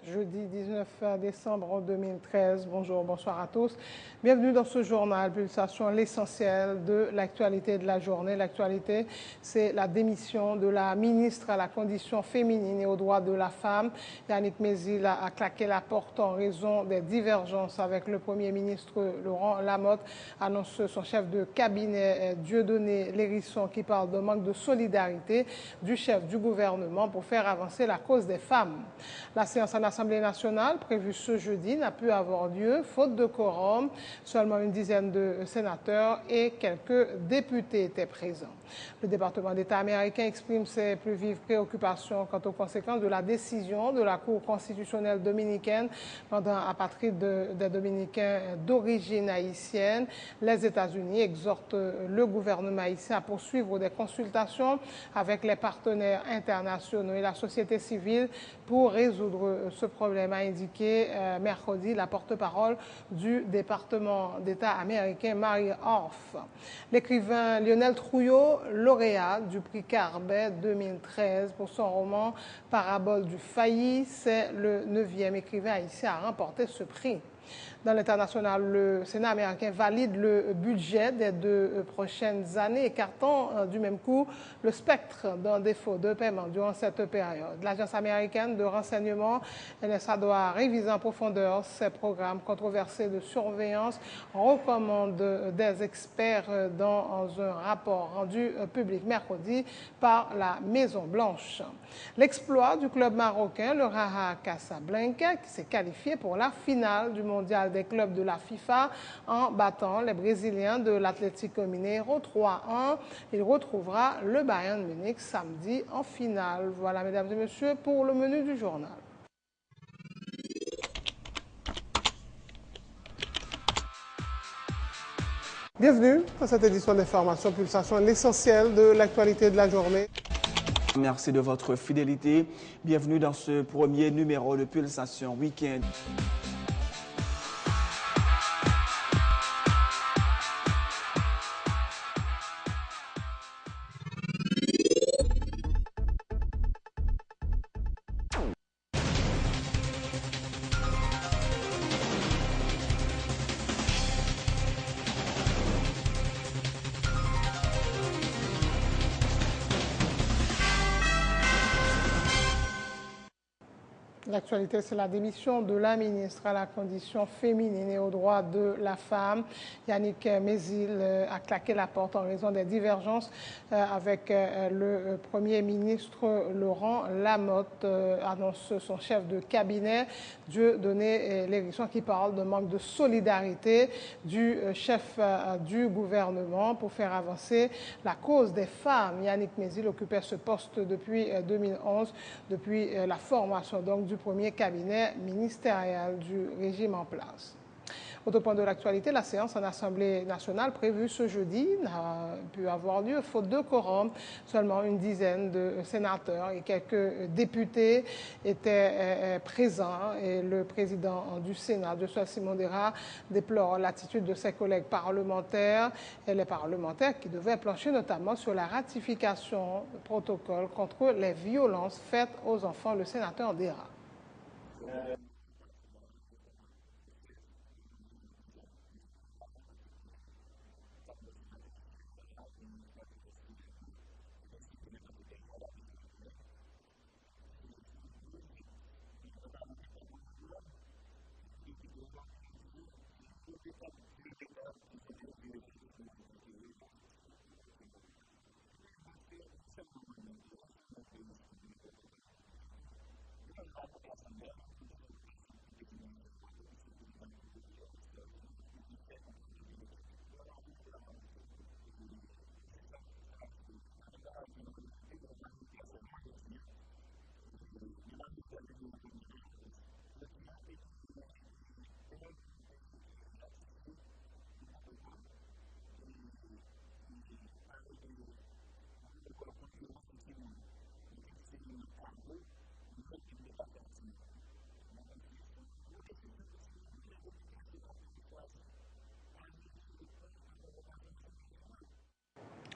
Jeudi 19 décembre 2013. Bonjour, bonsoir à tous. Bienvenue dans ce journal Pulsation, l'essentiel de l'actualité de la journée. L'actualité, c'est la démission de la ministre à la condition féminine et aux droits de la femme. Yannick Mézil a claqué la porte en raison des divergences avec le Premier ministre Laurent Lamotte, annonce son chef de cabinet Dieudonné Lérisson, qui parle de manque de solidarité du chef du gouvernement pour faire avancer la cause des femmes. La séance à l'Assemblée nationale, prévue ce jeudi, n'a pu avoir lieu, faute de quorum. Seulement une dizaine de sénateurs et quelques députés étaient présents. Le département d'État américain exprime ses plus vives préoccupations quant aux conséquences de la décision de la Cour constitutionnelle dominicaine pendant l'apatride des Dominicains d'origine haïtienne. Les États-Unis exhortent le gouvernement haïtien à poursuivre des consultations avec les partenaires internationaux et la société civile pour résoudre ce problème, a indiqué mercredi la porte-parole du département d'État américain, Mary Orff. L'écrivain Lionel Trouillot, lauréat du prix Carbet 2013 pour son roman Parabole du failli, c'est le 9e écrivain haïtien à remporter ce prix. Dans l'international, le Sénat américain valide le budget des 2 prochaines années, écartant du même coup le spectre d'un défaut de paiement durant cette période. L'Agence américaine de renseignement, NSA, doit réviser en profondeur ses programmes controversés de surveillance, recommande des experts dans un rapport rendu public mercredi par la Maison-Blanche. L'exploit du club marocain, le Raja Casablanca, qui s'est qualifié pour la finale du mondial des clubs de la FIFA en battant les Brésiliens de l'Atlético Mineiro 3-1. Il retrouvera le Bayern Munich samedi en finale. Voilà, mesdames et messieurs, pour le menu du journal. Bienvenue dans cette édition d'Information Pulsation, l'essentiel de l'actualité de la journée. Merci de votre fidélité. Bienvenue dans ce premier numéro de Pulsation Week-end. L'actualité, c'est la démission de la ministre à la condition féminine et aux droits de la femme. Yannick Mézil a claqué la porte en raison des divergences avec le Premier ministre Laurent Lamotte, annonce son chef de cabinet, Dieudonné Lérisson, qui parle de manque de solidarité du chef du gouvernement pour faire avancer la cause des femmes. Yannick Mézil occupait ce poste depuis 2011, depuis la formation donc du premier cabinet ministériel du régime en place. Autre point de l'actualité, la séance en Assemblée nationale prévue ce jeudi n'a pu avoir lieu faute de quorum. Seulement une dizaine de sénateurs et quelques députés étaient présents et le président du Sénat, Joshua Simondera, déplore l'attitude de ses collègues parlementaires et les parlementaires qui devaient plancher notamment sur la ratification du protocole contre les violences faites aux enfants. Le sénateur Dera.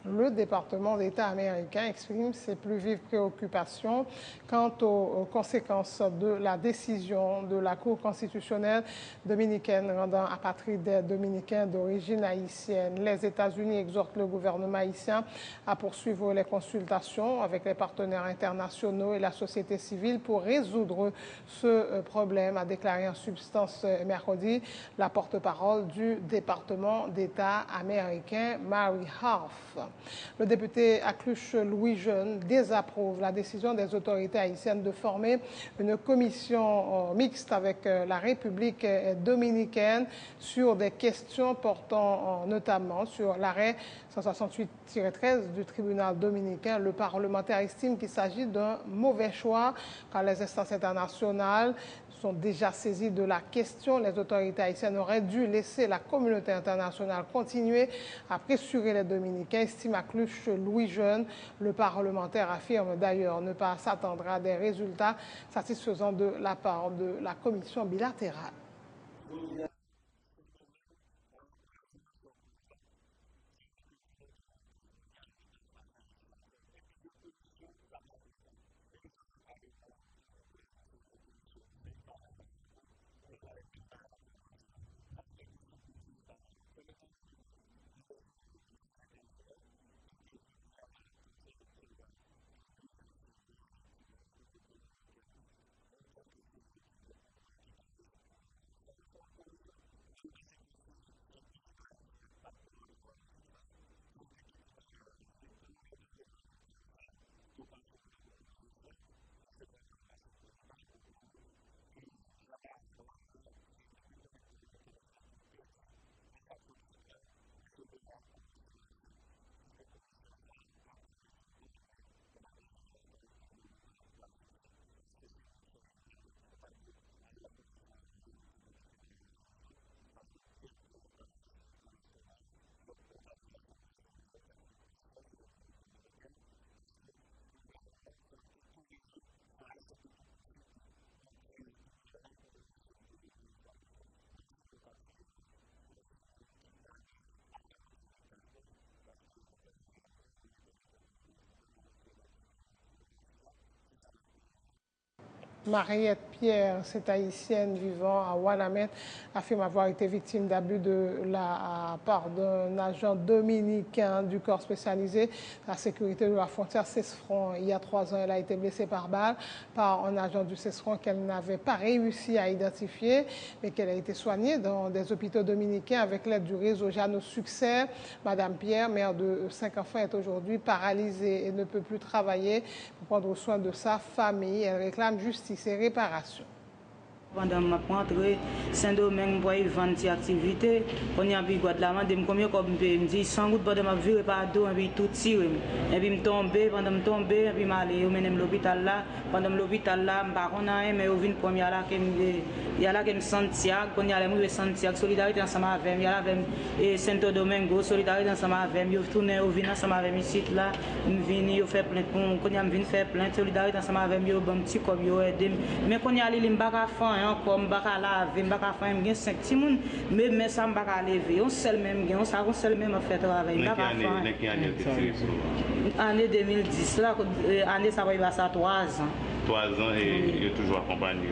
Le département d'État américain exprime ses plus vives préoccupations quant aux conséquences de la décision de la Cour constitutionnelle dominicaine rendant apatrides des Dominicains d'origine haïtienne. Les États-Unis exhortent le gouvernement haïtien à poursuivre les consultations avec les partenaires internationaux et la société civile pour résoudre ce problème, a déclaré en substance mercredi la porte-parole du département d'État américain, Mary Harf. Le député Akluche Louis Jeune désapprouve la décision des autorités haïtiennes de former une commission mixte avec la République dominicaine sur des questions portant notamment sur l'arrêt 168-13 du tribunal dominicain. Le parlementaire estime qu'il s'agit d'un mauvais choix car les instances internationales sont déjà saisies de la question. Les autorités haïtiennes auraient dû laisser la communauté internationale continuer à pressurer les Dominicains, estime Akluche Louis Jeune. Le parlementaire affirme d'ailleurs ne pas s'attendre à des résultats satisfaisants de la part de la commission bilatérale. Mariette Pierre, cette haïtienne vivant à Ouanamet, affirme avoir été victime d'abus de la part d'un agent dominicain du corps spécialisé la sécurité de la frontière CESFRON. Il y a 3 ans, elle a été blessée par balle par un agent du CESFRON qu'elle n'avait pas réussi à identifier, mais qu'elle a été soignée dans des hôpitaux dominicains avec l'aide du réseau Jeanne au Succès. Madame Pierre, mère de 5 enfants, est aujourd'hui paralysée et ne peut plus travailler pour prendre soin de sa famille. Elle réclame justice et réparation. Pendant ma rentrée, Saint-Domingue, pour y vendre cette activité, on y a vu de la main, je me combien comme me dit 100 gouttes pendant ma vie par dos et puis tout tiré et puis me tomber pendant me tomber et puis m'aller au même l'hôpital là pendant l'hôpital là me pas connait mais au vinn première là que il y a là que me Santiago quand il y a les Santiago solidarité ensemble avec il y a là et Saint-Domingue solidarité ensemble avec yo tourner au vinn ensemble avec ici là me venir yo faire plainte quand il y a me venir faire plainte solidarité ensemble avec yo bon petit comme yo aider mais quand il y a les m'pas faire encore m'pas laver m'pas faire me 5 petits monde mais ça m'pas lever on seul même on ça on seul même fait travail m'pas faire année 2010 là année ça va y passer 3 ans 3 ans et il est toujours accompagné.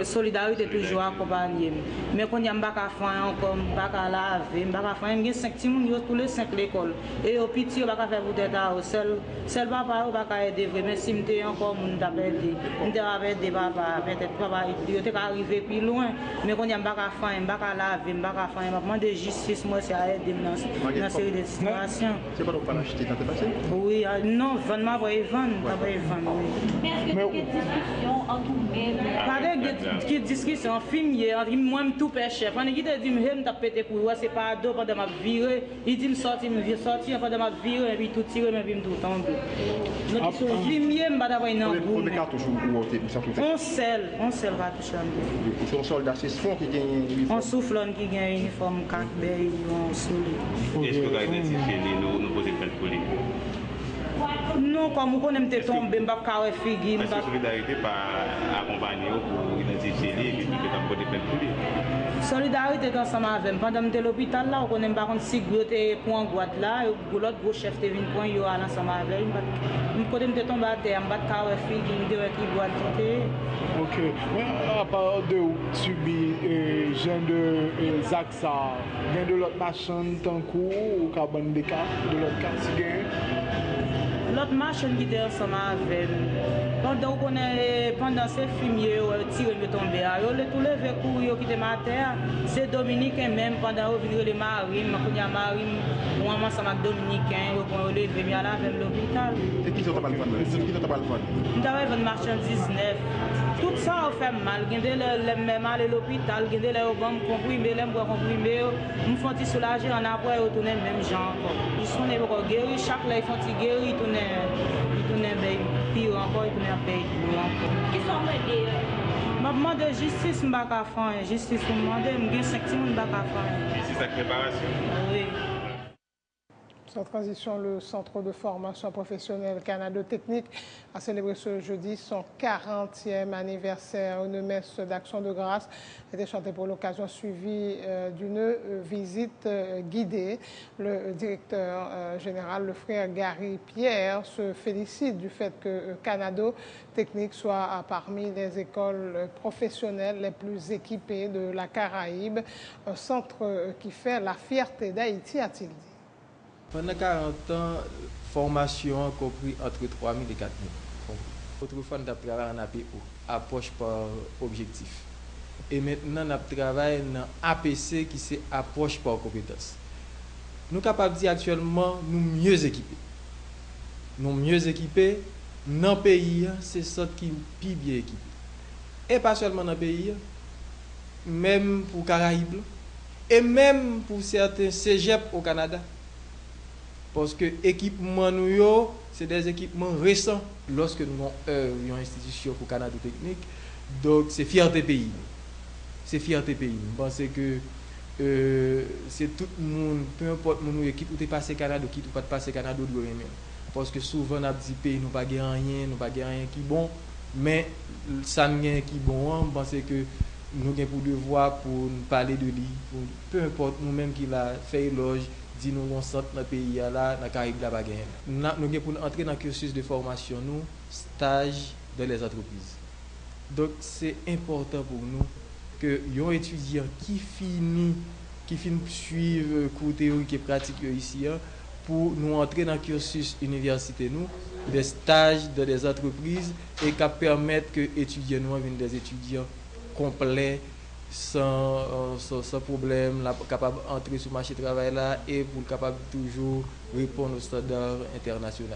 Solidarité toujours accompagné. Mais quand il y a un bac à faire encore, un bac à laver, un bac à faire, il y a 5 petits gens pour les 5 l'école. Et au petit, il va faire pour des tas. Seul papa, il va aider. Mais si je suis encore, je vais aider. Je vais aider papa. Peut-être papa, il est arrivé plus loin. Mais quand il y a un bac à faire, un bac à laver, un bac à faire, je demande de justice, moi, c'est à aider dans une série de situations. C'est pas donc pas l'acheter quand tu es passé? Oui, non, vendre, pas y vendre. Quelle discussion entre vous-même? Pas de discussion, film hier, entre moi tout pêche. Quand il te dit me taper pété pour c'est pas d'eau pendant ma virée, il dit me sortir pendant ma virée et puis tout tirer mais puis me tout tomber. Donc film hier me pas d'avoir une embrouille. Pour les cartouches ou ça tout on sel cartouche là. Pour soldat c'est fond qui gagne on souffle qui gagne uniforme 4 bay on souli. Est-ce que vous avez identifié nous poser plainte pour lui? Non, comme on aime te tomber, je ne vais pas faire figuer. Parce que solidarité pas accompagné pour identifier et puis que dans côté plainte pour lui. Solidarité ensemble avec pendant que l'hôpital là, on connaît pas contre si gros pour en boîte là, l'autre gros chef te vient point yo à ensemble avec me côté me tomber à terre, me battre carré fille qui boîte tout. OK. Mais à part de subir genre de Zaxa, gain de l'autre machine tant coup ou carbone de cas de l'autre cas si gain. L'autre machine qui était ensemble avec pendant ces fumiers tiré me tomber à yo le tout levé courir qui était ma terre c'est dominicain même pendant venir les marines quand y a marine moi ensemble avec dominicain yo pour lever mais à la avec l'hôpital Et qui sont pas le fun? Qui sont pas le fun? nous avons vendre marchandise neuf tout ça fait mal gardez le même à l'hôpital gardez les bon comprimé les bois comprimé nous font soulager en après retourner même gens ils sont les guéris chaque là ils font guérir tourner pire encore ils tourner pays Qui sont menés? Je demande justice, je ne vais pas faire. Justice, je demande, je vais 5 petits, je ne vais pas faire. Justice avec préparation. Oui. Sans transition, le Centre de formation professionnelle Canado Technique a célébré ce jeudi son 40e anniversaire. Une messe d'action de grâce a été chantée pour l'occasion, suivie d'une visite guidée. Le directeur général, le frère Gary Pierre, se félicite du fait que Canado Technique soit parmi les écoles professionnelles les plus équipées de la Caraïbe, un centre qui fait la fierté d'Haïti, a-t-il dit. Pendant 40 ans, formation a compris entre 3 000 et 4 000. Autrefois, nous avons travaillé en APO, approche par objectif. Et maintenant, nous travaillons dans APC qui c'est approche par compétence. Nous sommes capables de dire actuellement, nous mieux équipés. Nous mieux équipés, dans le pays, c'est ça qui est plus bien équipé. Et pas seulement dans le pays, même pour Caraïbes, et même pour certains cégeps au Canada. Parce que l'équipement, c'est des équipements récents. Lorsque nous avons une institution pour Canada Technique, donc c'est fierté pays. C'est fierté pays. Je pense que c'est tout le monde, peu importe mon équipe, ou tu passé Canada, qui ou pas passé Canada, doit aimer. Parce que souvent, on a dit pays, nous pas rien, nous pas rien qui bon, mais ça n'a rien qui bon. Je pense que nous avons pour devoir pour nous parler de lui, peu importe nous-mêmes qui l'a fait éloge. Nous avons centre dans le pays, là, dans le Caraïbe, là, nous avons pour entrer dans le cursus de formation, nous, stage dans les entreprises. Donc, c'est important pour nous que les étudiants qui finissent suivre cours théoriques et pratiques ici, pour nous entrer dans le cursus universitaire, nous, des stages dans des entreprises et qui permettent que les étudiants nous viennent des étudiants complets, sans problème, capable d'entrer sur le marché du travail là et pour capable toujours répondre aux standards internationaux.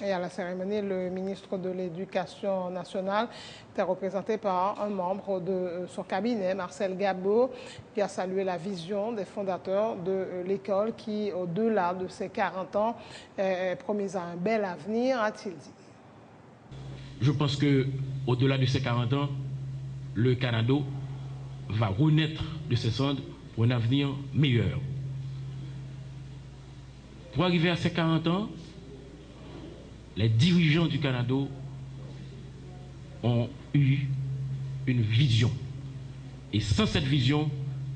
Et à la cérémonie, le ministre de l'Éducation nationale était représenté par un membre de son cabinet, Marcel Gabo, qui a salué la vision des fondateurs de l'école qui, au-delà de ses 40 ans, est promise à un bel avenir, a-t-il dit. Je pense qu'au-delà de ses 40 ans, le Canado va renaître de ses cendres pour un avenir meilleur. Pour arriver à ses 40 ans, les dirigeants du Canada ont eu une vision. Et sans cette vision,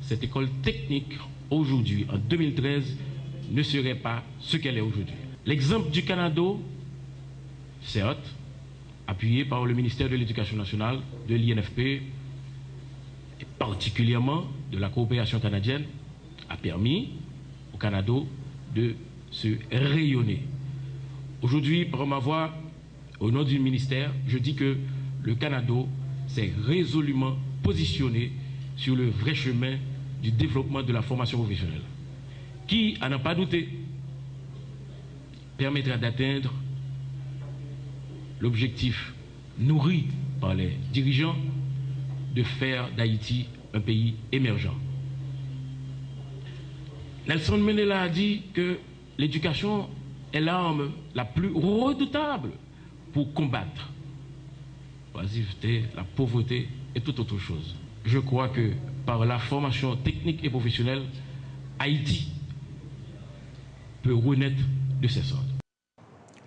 cette école technique, aujourd'hui, en 2013, ne serait pas ce qu'elle est aujourd'hui. L'exemple du Canada, certes, appuyé par le ministère de l'Éducation nationale, de l'INFP, et particulièrement de la coopération canadienne, a permis au Canada de se rayonner. Aujourd'hui, par ma voix, au nom du ministère, je dis que le Canada s'est résolument positionné sur le vrai chemin du développement de la formation professionnelle, qui, à n'en pas douter, permettra d'atteindre l'objectif nourri par les dirigeants de faire d'Haïti un pays émergent. Nelson Mandela a dit que l'éducation est l'arme la plus redoutable pour combattre l'oisiveté, la pauvreté et toute autre chose. Je crois que par la formation technique et professionnelle, Haïti peut renaître de ses cendres.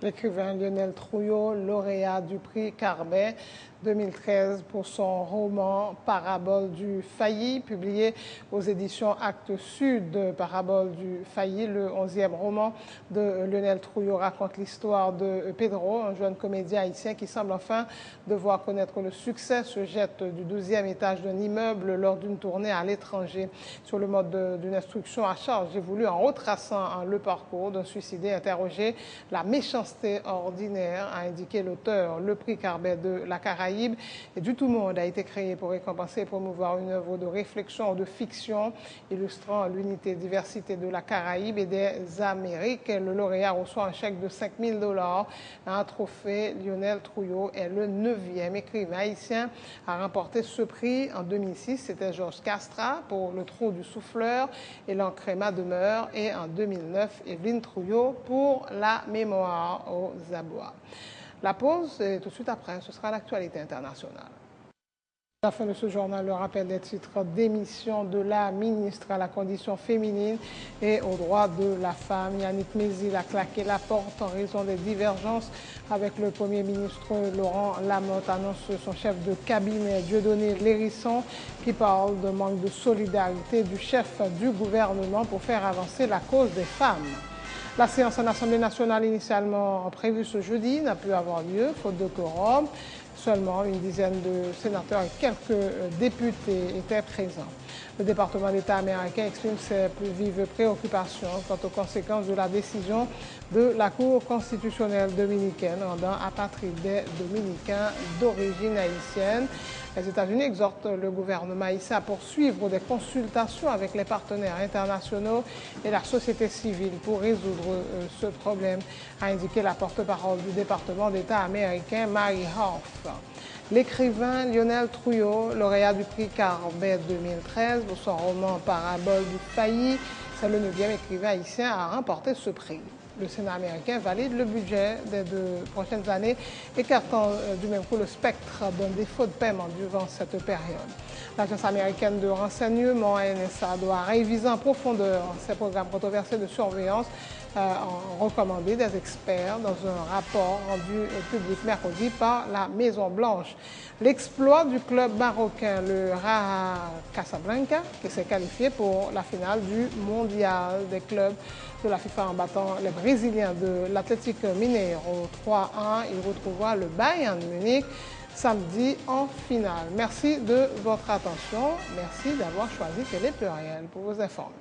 L'écrivain Lionel Trouillot, lauréat du prix Carbet 2013 pour son roman Parabole du failli, publié aux éditions Actes Sud. Parabole du failli, le 11e roman de Lionel Trouillot, raconte l'histoire de Pedro, un jeune comédien haïtien qui semble enfin devoir connaître le succès, se jette du 12e étage d'un immeuble lors d'une tournée à l'étranger. Sur le mode d'une instruction à charge, j'ai voulu, en retraçant le parcours d'un suicidé, interroger la méchanceté ordinaire, a indiqué l'auteur. Le prix Carbet de la Caraïbe et du tout monde a été créé pour récompenser et promouvoir une œuvre de réflexion ou de fiction illustrant l'unité et diversité de la Caraïbe et des Amériques. Le lauréat reçoit un chèque de 5 000 $, un trophée. Lionel Trouillot est le 9e écrivain haïtien à remporter ce prix. En 2006, c'était Georges Castra pour Le Trou du Souffleur et L'encre est ma demeure. Et en 2009, Evelyne Trouillot pour La mémoire aux abois. La pause, et tout de suite après, ce sera l'actualité internationale. À la fin de ce journal, le rappel des titres: démission de la ministre à la condition féminine et aux droits de la femme. Yannick Mézil a claqué la porte en raison des divergences avec le Premier ministre Laurent Lamotte, annonce son chef de cabinet Dieudonné Lérisson, qui parle de manque de solidarité du chef du gouvernement pour faire avancer la cause des femmes. La séance en Assemblée nationale initialement prévue ce jeudi n'a pu avoir lieu, faute de quorum. Seulement une dizaine de sénateurs et quelques députés étaient présents. Le département d'État américain exprime ses plus vives préoccupations quant aux conséquences de la décision de la Cour constitutionnelle dominicaine rendant apatrides des Dominicains d'origine haïtienne. Les États-Unis exhortent le gouvernement haïtien à poursuivre des consultations avec les partenaires internationaux et la société civile pour résoudre ce problème, a indiqué la porte-parole du département d'État américain, Mary Hoff. L'écrivain Lionel Trouillot, lauréat du prix Carbet 2013 pour son roman Parabole du failli, c'est le 9e écrivain haïtien à remporter ce prix. Le Sénat américain valide le budget des 2 prochaines années, écartant du même coup le spectre d'un défaut de paiement durant cette période. L'Agence américaine de renseignement, NSA, doit réviser en profondeur ses programmes controversés de surveillance en recommandé des experts dans un rapport rendu public mercredi par la Maison-Blanche. L'exploit du club marocain, le Raja Casablanca, qui s'est qualifié pour la finale du mondial des clubs de la FIFA en battant les Brésiliens de l'Atlético Mineiro 3-1. Il retrouvera le Bayern Munich samedi en finale. Merci de votre attention. Merci d'avoir choisi Télé Pluriel pour vous informer.